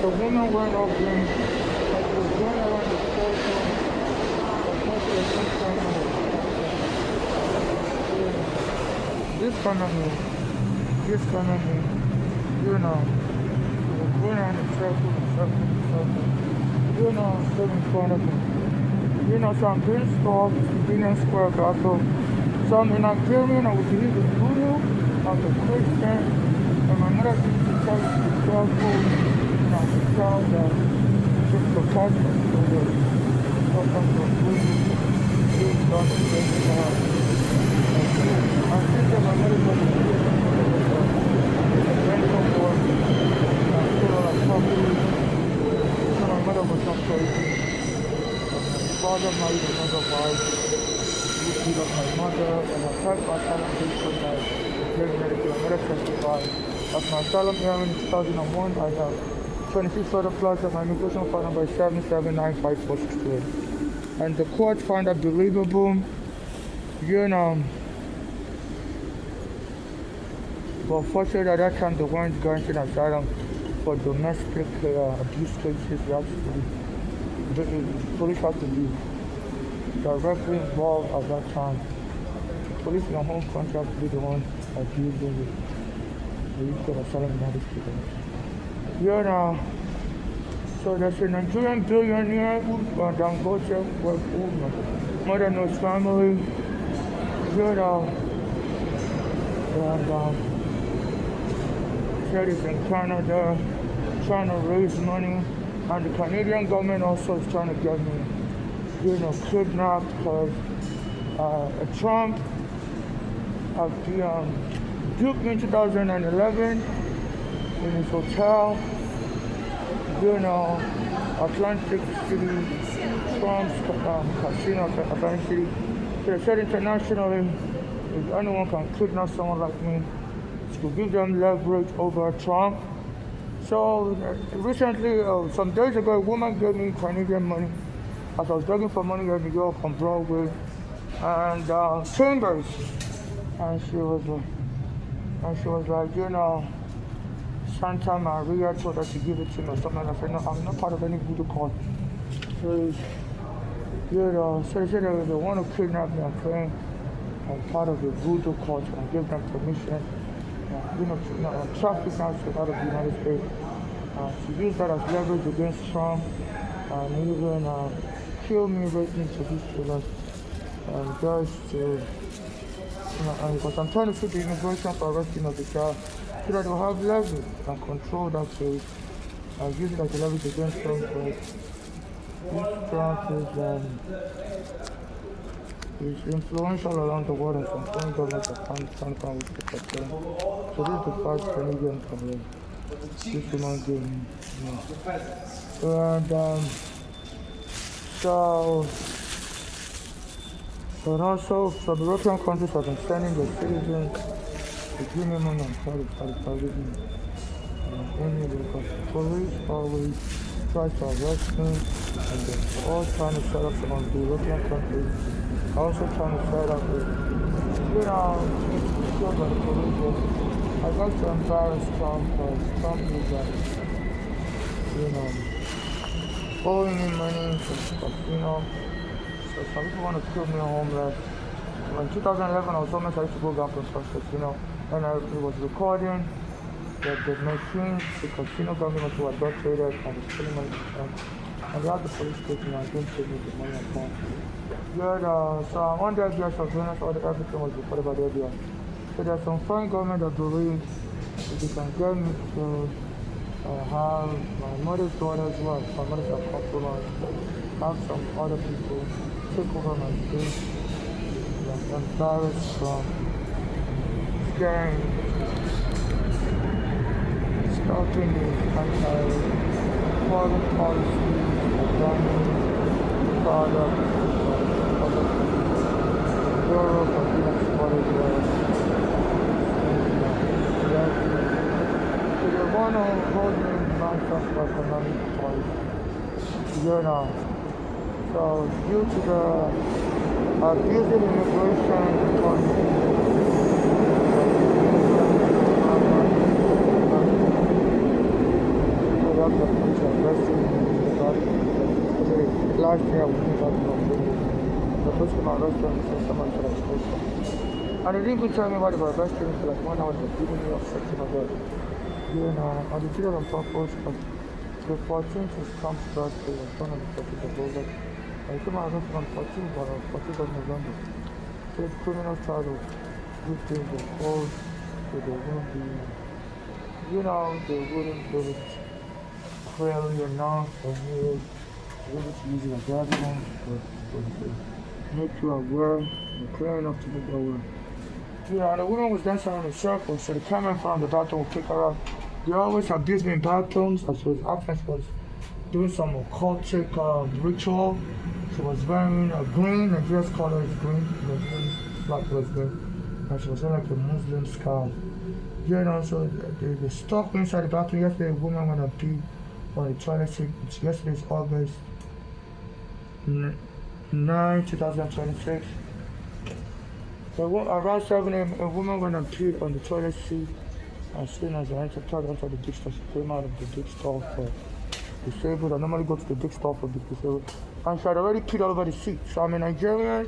the woman went up in, like she was going around the circle, this kind of me, this kind of me, you know, going around the circle, you know, stood in front of me. You know, so I'm being stalked, being square battle. So I'm in Nigerian, I was either voodoo, I was a Christian, and my mother used to tell me to be careful, you know, to tell that just the pastor to the welcome to voodoo, please don't get me out. I think that my mother was a rental board, and I feel like property, so my mother was not crazy. Father married another wife, who beat up my mother, and I tried my asylum case for my preliminary to another testify. At my asylum hearing in 2001, I have 26 other plots of my immigration file number 7795468. And the court found that believable, you know, but fortunately at that time they weren't granting asylum for domestic abuse cases. The police had to be directly involved at that time. The police in our home country have to be the one abusing the youth of asylum in United States. You know, so there's a Nigerian billionaire, Dangote, who mother knows family, you know, and said he's in Canada trying to raise money. And the Canadian government also is trying to get me, you know, kidnapped because Trump duped me in 2011 in his hotel, you know, Atlantic City, Trump's casino, Atlantic City. So they said internationally, if anyone can kidnap someone like me, it's to give them leverage over Trump. So recently, some days ago, a woman gave me Canadian money as I was begging for money in New York on Broadway and Chambers, and she was like, you know, Santa Maria told her to give it to me or something. I said, no, I'm not part of any voodoo cult. So, you know, so they said they want to kidnap me. I'm praying I'm part of the voodoo cult and give them permission. You know, traffic now out of the United States. To use that as leverage against Trump and even kill me, rape me to his children. Just to, you know, because I'm trying to sue the immigration for arresting of the child so that they'll have leverage and control that case and use it as a leverage against Trump. But this Trump is influential around the world and some foreign governments are trying to come with the percent. So this is the first Canadian complaint. This woman gave me, you know. And and also some European countries have been sending their citizens to give me money and try to target me. Only because the police always try to arrest me and they're all trying to set up some of the European countries. Also trying to set up with, you know, killed by the police. I got to embarrass Trump because Trump is like, you know, owing me money from casino. So some people want to kill me homeless. In 2011, I was homeless. I used to go gambling for casino, and I was recording that the machines, the casino government were adulterated and was stealing money from Trump. And they had the police station and didn't take me the money at home. Yeah, so I'm on the FBI surveillance, everything was reported by the FBI. So there's some foreign government that believes if they can get me to have my mother's daughters, well, my mother's are compromised, have some other people take over my space, like embarrassed from scaring, stopping the anti-foreign policy, banning products, Europe and being exported so they want to hold me in non-trust for economic policy. You know. So due to the abusive immigration policy, out the police arrested me in the body. Last year I was in the police came and arrested me and someone said I was supposed to. And they didn't even tell me why they were arresting me for like 1 hour. They were beating me up, searching my bed. You know, and they did it on purpose because the 14th is Trump's birthday and one of the churches of over. And they came and arrested on 14th, but on 14th of November. So it's criminal charge of good things and clothes, so they wouldn't be, you know, they wouldn't clearly announce or weird. They wouldn't use it as evidence, but make you aware, and clear enough to make you aware. Yeah, the woman was dancing around in circles, so the cameraman from the bathroom would pick her up. They always abused me in bathrooms, as she was acting, she was doing some occultic ritual. She was wearing a green, the dress color is green, the green black was green, and she was wearing like a Muslim scarf. You know, so they stuck me inside the bathroom. Yesterday, a woman went and pee on the toilet seat. Yesterday's August 9, 2026. So around 7 a.m., a woman went and peed on the toilet seat. As soon as I entered the dick store, she came out of the dick store for disabled. I normally go to the dick store for the disabled. And she had already peed all over the seat. So I'm in Nigeria,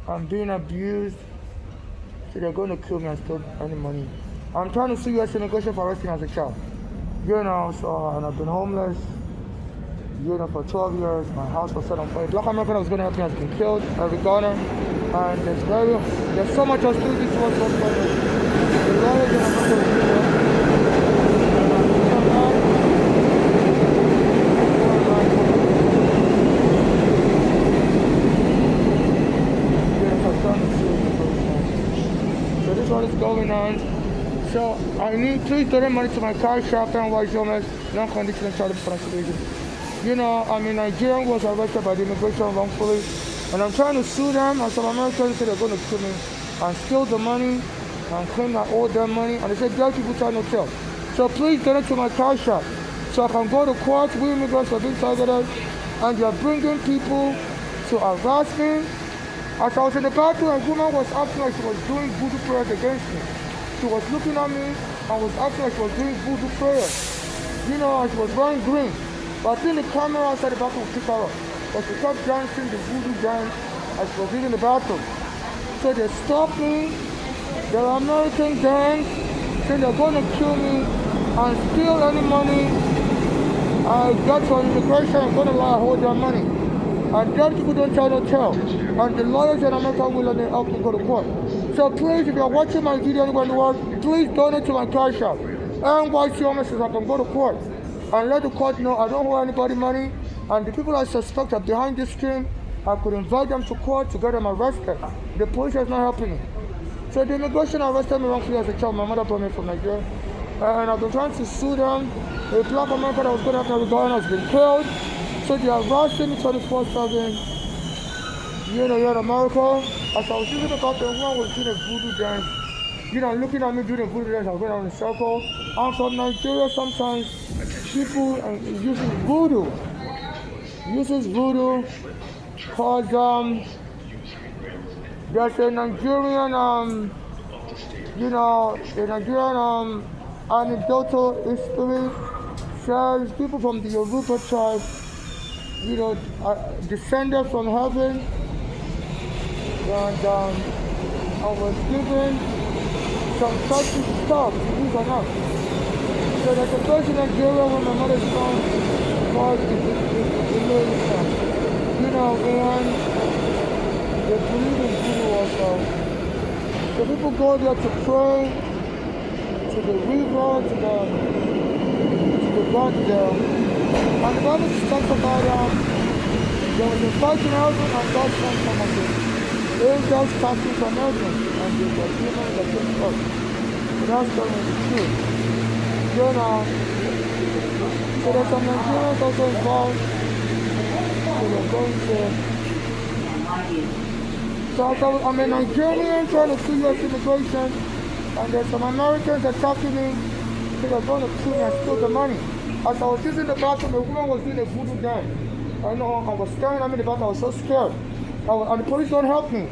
I'm being abused. So they're going to kill me and steal any money. I'm trying to sue U.S. immigration for arresting as a child. You know, so, and I've been homeless, you know, for 12 years. My house was set on fire. Black American that was going to help me has been killed, every Ghana. And there's so much hostility towards us. The lawyers in America, so this one is going on. So I need, please donate money to my car shop and white homeless, non-conditional child transportation. You know, I mean, Nigerian was arrested by the immigration wrongfully, and I'm trying to sue them, and some Americans say they're going to kill me and steal the money and claim I owe them money, and they say black people try no tell. So please donate to my car shop so I can go to court. We immigrants are being targeted, and they're bringing people to harass me. As I was in the bathroom, a woman was acting like she was doing voodoo prayers against me. She was looking at me and was acting like she was doing voodoo prayers. You know, and she was wearing green. But I think the camera outside the bathroom would pick her up. But she kept dancing the voodoo dance as she was in the bathroom. So they stopped me. They're American gangs. Saying they're going to kill me and steal any money I get from immigration. I'm going to lie, hold their money. And dead people don't tell no tell. And the lawyers in America will let me help me go to court. So please, if you're watching my video anywhere in the world, please donate to my car shop. NYC Homeless so I can go to court and let the court know I don't owe anybody money. And the people I suspect are behind this scheme, I could invite them to court to get them arrested. The police is not helping me. So the immigration arrested me wrongfully as a child. My mother brought me from Nigeria. And I've been trying to sue them. A black American that was going to help me with Ghana has been killed. So they are arresting me 24/7. You know, here in America, as I was using the bathroom, one was doing a voodoo dance. You know, looking at me doing a voodoo dance, I was going around in a circle. I'm from Nigeria. Sometimes people uses voodoo. Cause there's a Nigerian you know, the Nigerian anecdotal history says people from the Yoruba tribe, you know, descended from heaven, and I was given some touchy stuff, believe it or not. So there's a place in Nigeria where my mother's from called the you know, and they believe in voodoo also. So people go there to pray to the river, to the God there. And the Bible talks about there was a fight in heaven and God sent some of the angels casting from heaven and they were demons that came up. So that's going to be true. You know, so there's some Nigerians also involved. So they're going to so I'm a Nigerian trying to sue U.S. immigration, and there's some Americans attacking me because they're going to sue me and steal the money. As I was using the bathroom, the woman was doing a voodoo dance. I know, I was staring at me in the bathroom, I was so scared. And the police don't help me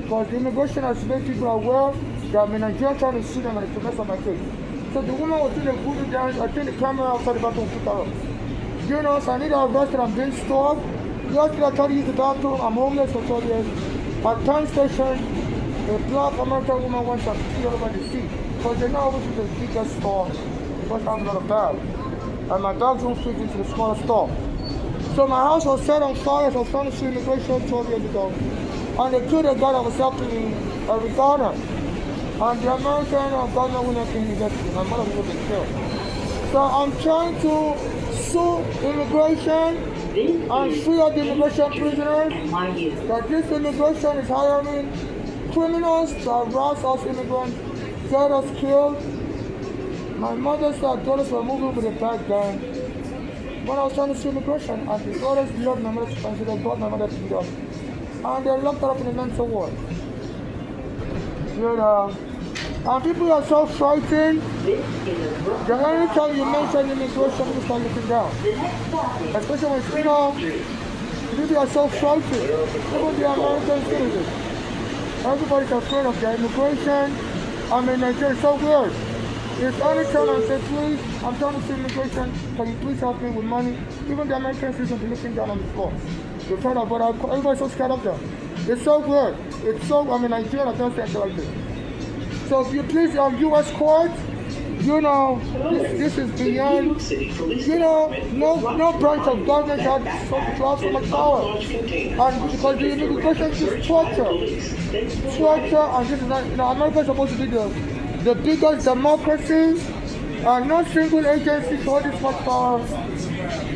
because the immigration has made people aware that I'm a Nigerian trying to sue them and to mess up my case. So the woman was doing a voodoo dance. I think the camera outside the bathroom picked her up. You know, so I need arrested. I'm being stalked. Yesterday I tried to use the bathroom. I'm homeless for 12 years. At train station, a black American woman wants to pee over the seat. Because they know which is the biggest store. Because I have a lot of bags. And my bags won't fit into the smaller store. So my house was set on fire. So I was trying to sue immigration 12 years ago. And the kid that got I was helping me, Arizona. And the American government wouldn't have been invested. My mother would have been killed. So I'm trying to sue immigration and free up the immigration prisoners. That this immigration is hiring criminals to harass us immigrants, get us killed. My mother said daughters were moving with a bad gun. When I was trying to sue immigration, and the daughters loved my mother, and so they brought my mother to the door. And they locked her up in a mental ward. You know, and people are so frightened. The only time you mention immigration, people start looking down. Especially when people are so frightened. Even the American citizens. Everybody's afraid of their immigration. I mean, Nigeria is so weird. It's only time I say, please, I'm trying to see immigration. Can you please help me with money? Even the American citizens are looking down on the floor. They're trying to, but everybody's so scared of them. It's so weird. It's so, I mean, Nigeria, I don't say it like this. So if you please, U.S. court, you know, this is beyond, you know, no branch of government has so much power. And because the immigration is torture, and this is not, you know, America is supposed to be the biggest democracy, and no single agency hold this much power.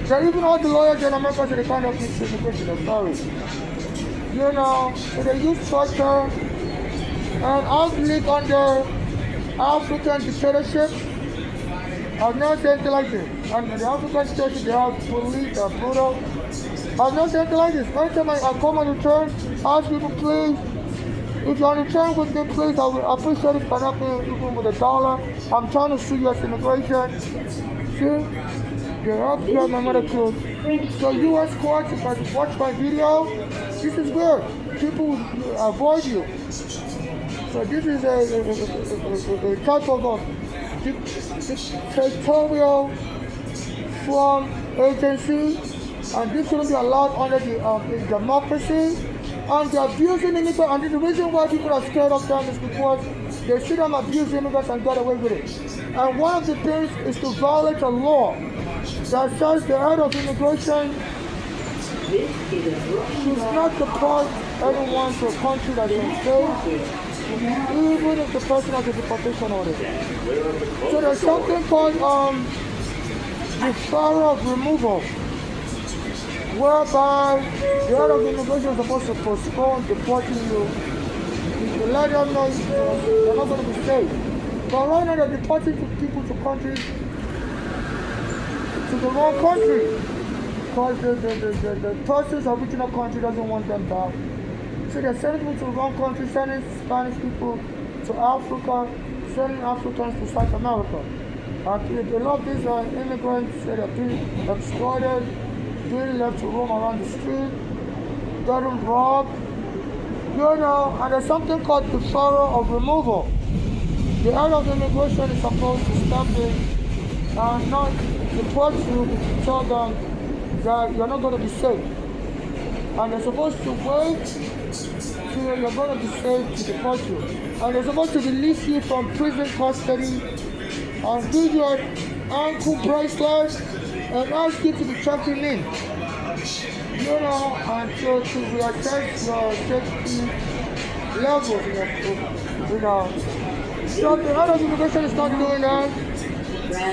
So even all the lawyers in America say they can't help this immigration, I'm sorry. You know, so they use torture. And I've lived under African dictatorship. I've never seen anything like this. And the African dictatorship, they have police, they are brutal. I've never seen anything like this. Every time I come on return, I ask people, please, if you're on return with me, please, I will appreciate it if you can help me even with $1. I'm trying to sue U.S. immigration. See? They help get my mother killed. So U.S. courts, if I watch my video, this is weird. People avoid you. So this is a type of dictatorial from agency, and this shouldn't be allowed under the democracy. And they're abusing immigrants, and the reason why people are scared of them is because they see them abuse immigrants and get away with it. And one of the things is to violate a law that says the head of immigration should not deport anyone to a country that is unsafe, even if the person has a deportation order. So there's something called deferral of removal, whereby the head of immigration is supposed to postpone deporting you. You let them know you're not going to be safe. But right now they're deporting people to countries, to the wrong country, because the person's original country doesn't want them back. So they're sending people to the wrong country, sending Spanish people to Africa, sending Africans to South America. And a lot of these immigrants that are being exploited, being left to roam around the street, getting robbed, you know, and there's something called deferral of removal. The head of immigration is supposed to step in and not deport you to tell them that you're not going to be safe. And they're supposed to wait till you're going to be safe to deport you. And they're supposed to release you from prison custody and give you an ankle bracelet and ask you to be checking in. You know, and to reassess your safety level, you know. So the head of immigration is not doing that.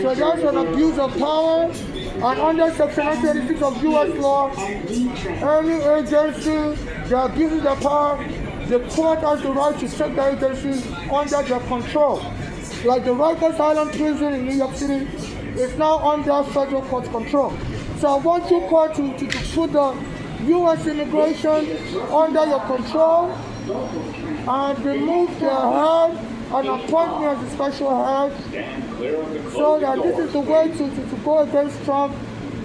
So that's an abuse of power. And under Section 136 of U.S. law, any agency that abuses their power, the court has the right to take the agency under their control. Like the Rikers Island prison in New York City is now under federal court control. So I want you court to put the U.S. immigration under your control and remove their head and appoint me as a special head, so that this is the way to go against Trump.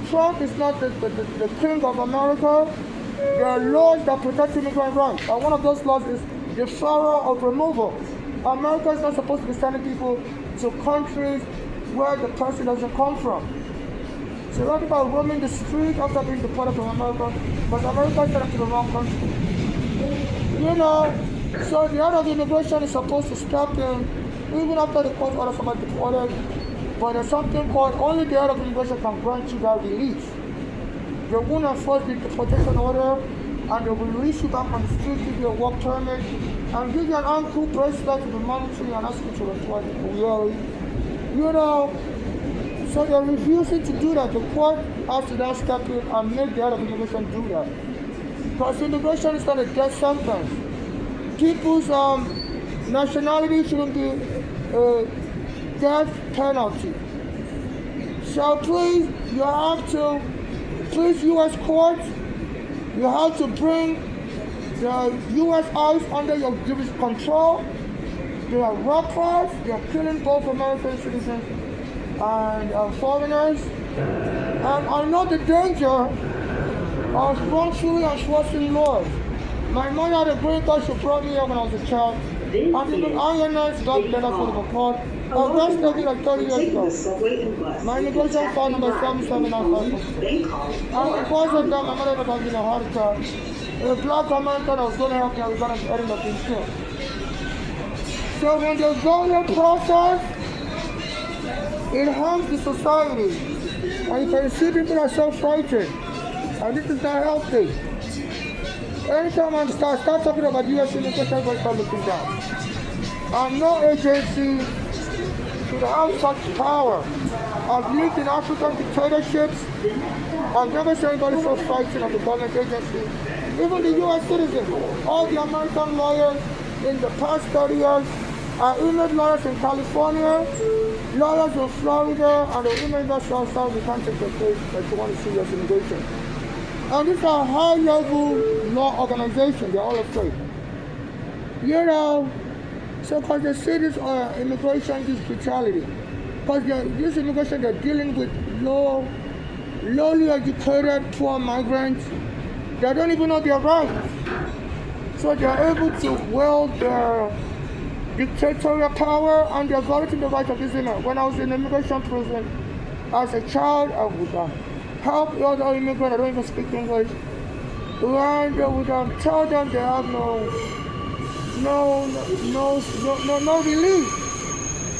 Trump is not the king of America. There are laws that protect immigrant rights, and one of those laws is deferral of removal. America is not supposed to be sending people to countries where the person doesn't come from. So a lot of people are roaming the street after being deported from America, but America sent them to the wrong country. You know, so the head of immigration is supposed to step in even after the court order somebody deported. But there's something called only the head of immigration can grant you that release. They won't enforce the deportation order and they will release you back on the street, give you a work permit, and give you an ankle bracelet to be monitoring and ask you to report it. You know, so they're refusing to do that. The court has to now step in and make the head of immigration do that. Because immigration is not a death sentence. People's nationality shouldn't be a death penalty. So please, U.S. courts, you have to bring the U.S. ICE under your jurisdiction control. They are robbers, they are killing both American citizens and foreigners. And I know the danger of wrongfully enforcing laws. My mother had a green card, she brought me here when I was a child. And the INS got together for the court. I was arrested like 30 years ago. My immigration file number 7795. And because of that, my mother was having a heart attack. A black American was going to help me, I was going to end up in jail. So when they go the process, it harms the society. And you can see people are so frightened. And this is not healthy. Anytime I start talking about U.S. immigration, everybody start looking down. And no agency should have such power. I've lived in African dictatorships. I've never seen anybody so frightened of the government agency. Even the U.S. citizens, all the American lawyers in the past 30 years are image lawyers in California, lawyers in Florida, and the women that outside the country take the case that you want to see U.S. immigration. And these are high-level law organizations. They're all afraid. You know, so because they see this immigration, this brutality. Because this immigration, they're dealing with lowly educated, poor migrants. They don't even know their rights. So they're able to wield their dictatorial power and they're violating the rights of this immigrant. When I was in immigration prison, as a child, I would help the other immigrants that don't even speak English. And they would tell them they have no relief.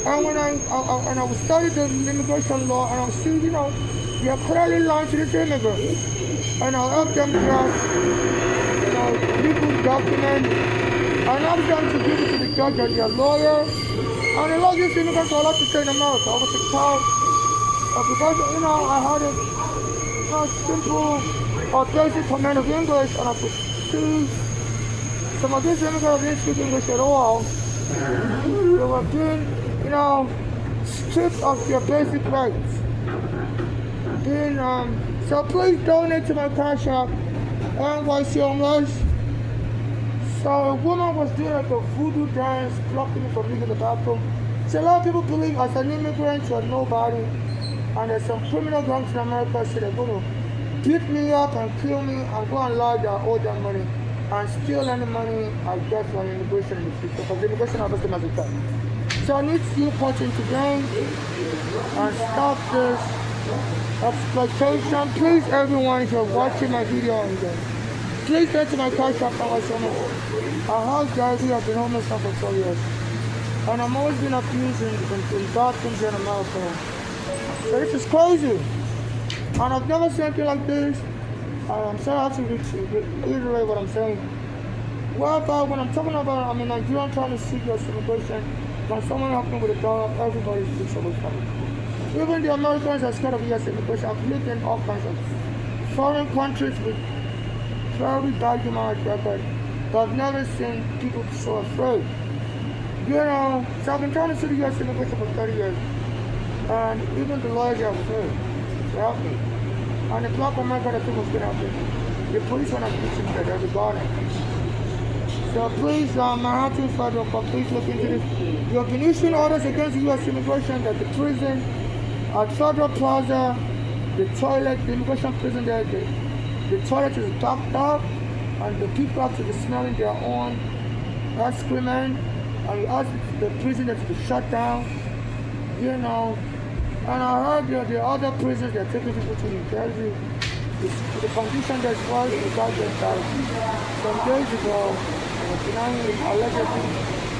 And when I would study the immigration law and I would see, you know, they are clearly lying to this immigrant. And I'll help them draft, you know, legal documents. And help them to give it to the judge and their lawyer. And a lot of these immigrants are allowed to stay in America. I was a child. Because, you know, I had a simple or basic command of English, and I could see some of these immigrants didn't speak English at all. They were being, you know, stripped of their basic rights. So please donate to my cash app, NYC Homeless. So a woman was doing like a voodoo dance, blocking me from leaving the bathroom. So a lot of people believe as an immigrant you're nobody. And there's some criminal gangs in America say they're going to beat me up and kill me and go and lie that I owe them money and steal any money I get from immigration in the future because immigration has them as a child. So I need you to intervene and stop this exploitation. Please everyone, if you're watching my video on this, please go to my cash app and watch it. I have diarrhea, I've been homeless now for 4 years. And I'm always been abused in bathrooms in America. So this is crazy. And I've never seen anything like this. I'm sorry I have to reiterate what I'm saying. Whereby when I'm talking about I'm in Nigeria trying to seek your immigration, when someone helped me with a dollar, everybody speaks so much money. Even the Americans are scared of US immigration. I've lived in all kinds of foreign countries with very bad human rights record, but I've never seen people so afraid. You know, so I've been trying to see the US immigration for 30 years. And even the lawyers are afraid to help me. And the black American that people can help me. The police want to beat me that they're gone. So please, Manhattan Federal Court, please look into this. You have been issuing orders against U.S. immigration that the prison at Federal Plaza, the toilet, the immigration prison there, the toilet is backed up and the people have to be smelling their own excrement. And we ask the prison to be shut down. You know, And I heard the other prisons, they're taking people to New Jersey. The condition that's was because that some days ago, they were denying allegedly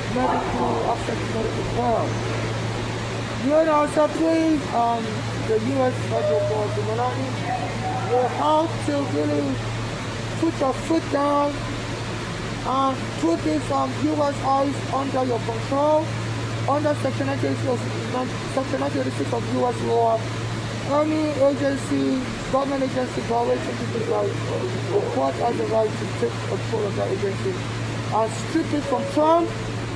medical, access to medical care. You know, so please, the U.S. federal government, you have to really put your foot down and put this U.S. eyes under your control, under Section 86 of U.S. law. Any agency, government agency violating people's rights, the court has the right to take control of that agency and strip it from Trump.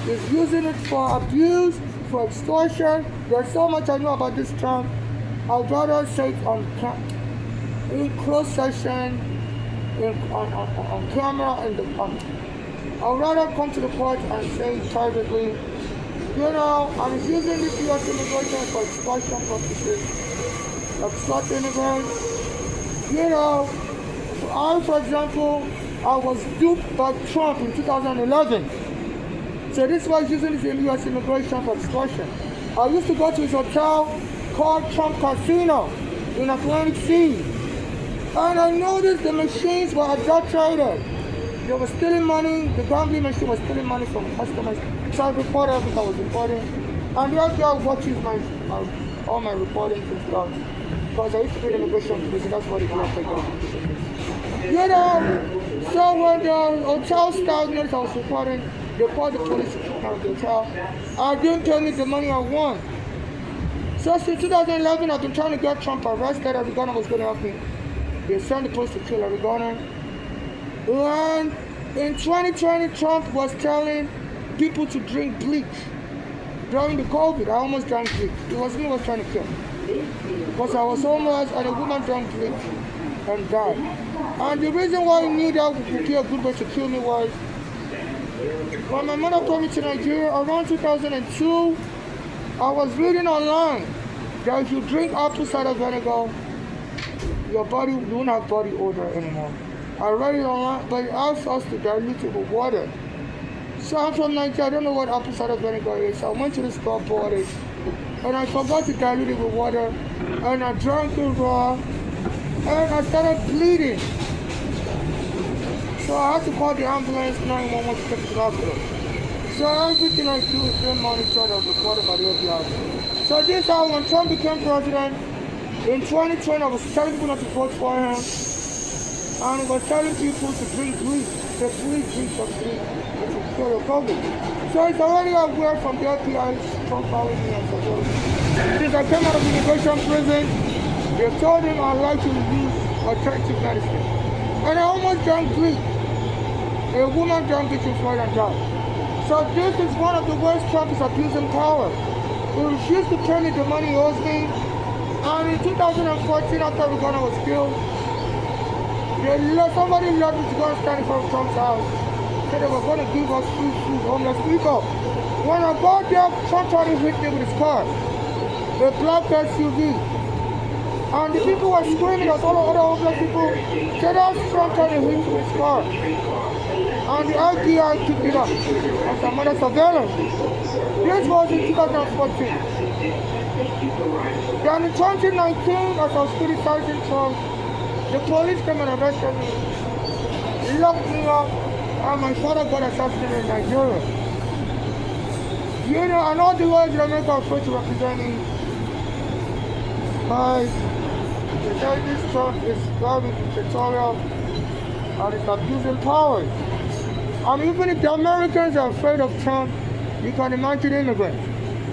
Is using it for abuse, for extortion. There's so much I know about this Trump. I'd rather say it in closed session, on camera, and I'd rather come to the court and say it privately. You know, I'm using this U.S. immigration for extortion purposes. Extort immigrants. You know, for example, I was duped by Trump in 2011. So this was using this U.S. immigration for extortion. I used to go to his hotel called Trump Casino in Atlantic City. And I noticed the machines were adulterated. They were stealing money. The gambling machine was stealing money from customers. So I reported everything I was reporting. And the other guy watches all my reporting and stuff. Because I used to be in immigration police, that's what it was like. You know, so when the hotel staff noticed I was reporting, they called the police to kick out of the hotel. I didn't tell me the money I won. So since 2011, I've been trying to get Trump arrested. Arizona was going to help me. They sent the police to kill Arizona. And in 2020, Trump was telling people to drink bleach. During the COVID, I almost drank bleach. It was me who was trying to kill me. Because I was homeless and a woman drank bleach and died. And the reason why he knew that would be a good way to kill me was when my mother told me to Nigeria around 2002, I was reading online that if you drink apple cider vinegar, your body, you won't have body odor anymore. I read it online, but it asked us to dilute it with water. So I'm from Nigeria, I don't know what apple cider vinegar is. So I went to the store, bought it, and I forgot to dilute it with water, and I drank it raw, and I started bleeding. So I had to call the ambulance 911 to take me to the hospital. So everything I do is being monitored and recorded by the FBI. So this how when Trump became president, in 2020 I was telling people not to vote for him. And I was telling people to drink bleach. The bleach, drink some bleach, which will cure your COVID. So it's already aware from the FBI profiling me and so forth. Since I came out of immigration prison, they told him I'd like to use alternative medicine. And I almost drank bleach. A woman drank it in Florida and died. So this is one of the ways Trump is abusing power. He refused to pay me the money he owes me. And in 2014, after Uganda was killed, somebody left me to go and stand in front of Trump's house. Said they were going to give us free food, homeless people. When I got there, Trump tried to hit me with his car. The black SUV. And the people were screaming at all the other homeless people. Said that's Trump trying to hit me with his car. And the FBI took it up as some other surveillance. This was in 2014. Then in 2019, as I was criticizing Trump, the police came and arrested me, locked me up, and my father got assassinated in Nigeria. You know, and all the lawyers in America are afraid to represent me. But they say this Trump is very dictatorial and is abusing power. And even if the Americans are afraid of Trump, you can imagine immigrants.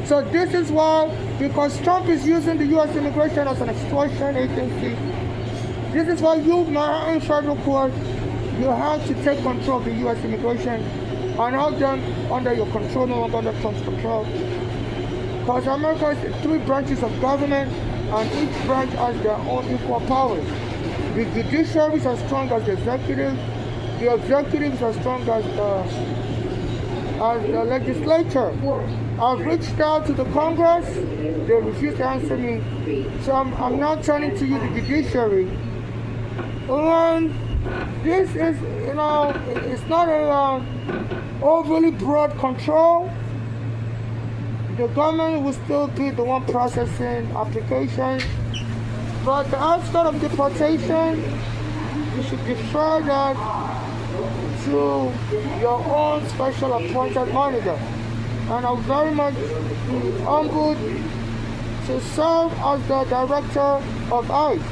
So this is why, because Trump is using the U.S. immigration as an extortion agency, this is why you, my own federal court, you have to take control of the U.S. immigration and have them under your control, no longer under Trump's control. Because America has 3 branches of government, and each branch has their own equal powers. The judiciary is as strong as the executive is as strong as the legislature. I've reached out to the Congress, they refuse to answer me. So I'm now turning to you, the judiciary. And this is, you know, it's not a overly broad control. the government will still be the one processing applications. But the outstart of deportation, you should defer that to your own special appointed manager. And I'm very much humbled to serve as the director of ICE.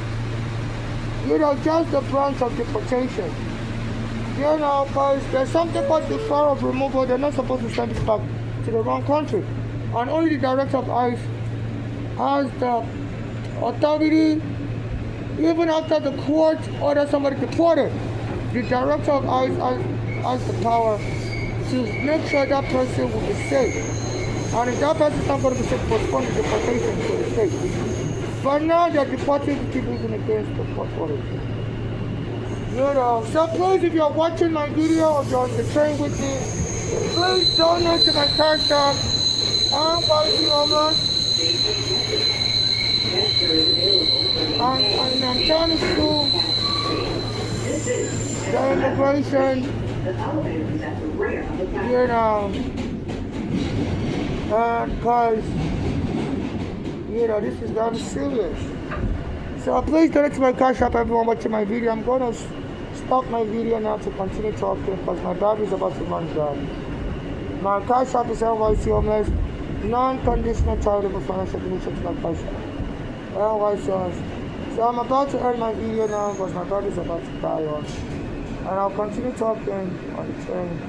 Just the branch of deportation. Because there's something called deferral of removal. They're not supposed to send it back to the wrong country. And only the director of ICE has the authority, even after the court orders somebody deported, the director of ICE has the power to make sure that person will be safe. And if that person is not going to be safe, postpone the deportation to the state. But now they're deporting people even against the court orders. So please, if you're watching my video or you're on the train with me, please donate to my cash app. I'm trying to sue the immigration, because, this is very serious. So please donate to my cash app, everyone watching my video. I'm going to stop my video now to continue talking because my battery is about to run dry. My cash app is NYC Homeless, non-conditional charitable financial donation to my cash app. So I'm about to end my video now because my battery is about to die off. And I'll continue talking on the train.